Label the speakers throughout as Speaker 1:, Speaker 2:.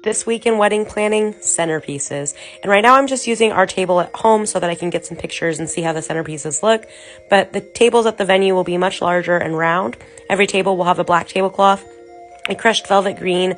Speaker 1: This week in wedding planning, centerpieces. And right now I'm just using our table at home so that I can get some pictures and see how the centerpieces look. But the tables at the venue will be much larger and round. Every table will have a black tablecloth, a crushed velvet green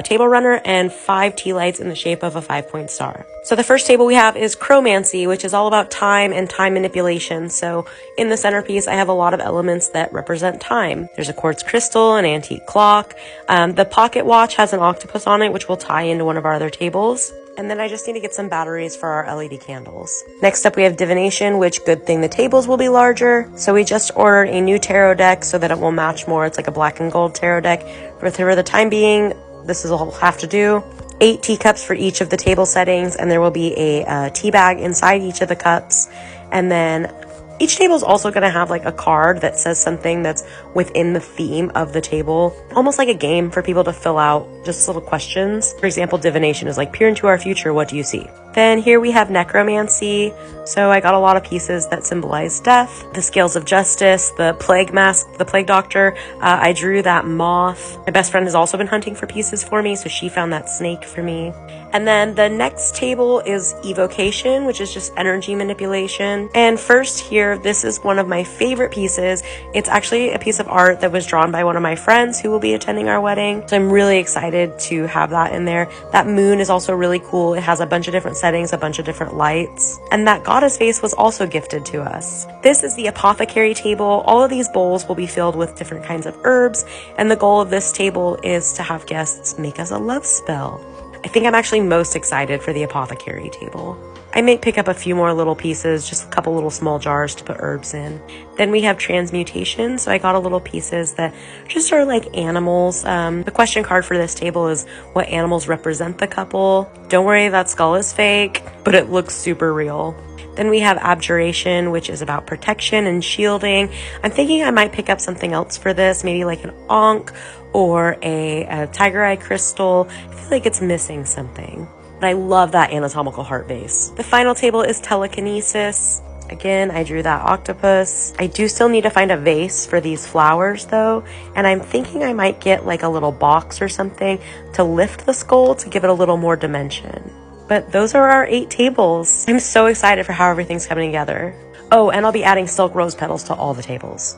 Speaker 1: table runner, and 5 tea lights in the shape of a 5-point star. So the first table we have is chromancy, which is all about time and time manipulation. So in the centerpiece, I have a lot of elements that represent time. There's a quartz crystal, an antique clock. The pocket watch has an octopus on it, which will tie into one of our other tables. And then I just need to get some batteries for our LED candles. Next up, we have divination, which good thing the tables will be larger. So we just ordered a new tarot deck so that it will match more. It's like a black and gold tarot deck. For the time being, this is all we'll have to do. 8 teacups for each of the table settings, and there will be a tea bag inside each of the cups. And then each table is also going to have like a card that says something that's within the theme of the table, almost like a game for people to fill out just little questions. For example, divination is like, peer into our future, what do you see? Then here we have necromancy. So I got a lot of pieces that symbolize death, the scales of justice, the plague mask, the plague doctor. I drew that moth. My best friend has also been hunting for pieces for me, so she found that snake for me. And then the next table is evocation, which is just energy manipulation. And first here, this is one of my favorite pieces. It's actually a piece of art that was drawn by one of my friends who will be attending our wedding. So I'm really excited to have that in there. That moon is also really cool. It has a bunch of different settings, a bunch of different lights. And that goddess vase was also gifted to us. This is the apothecary table. All of these bowls will be filled with different kinds of herbs. And the goal of this table is to have guests make us a love spell. I think I'm actually most excited for the apothecary table. I may pick up a few more little pieces, just a couple little small jars to put herbs in. Then we have transmutation. So I got a little pieces that just are like animals. The question card for this table is what animals represent the couple. Don't worry, that skull is fake, but it looks super real. Then we have abjuration, which is about protection and shielding. I'm thinking I might pick up something else for this, maybe like an ankh or a tiger eye crystal. I feel like it's missing something. But I love that anatomical heart vase. The final table is telekinesis. Again, I drew that octopus. I do still need to find a vase for these flowers though. And I'm thinking I might get like a little box or something to lift the skull to give it a little more dimension. But those are our 8 tables. I'm so excited for how everything's coming together. Oh, and I'll be adding silk rose petals to all the tables.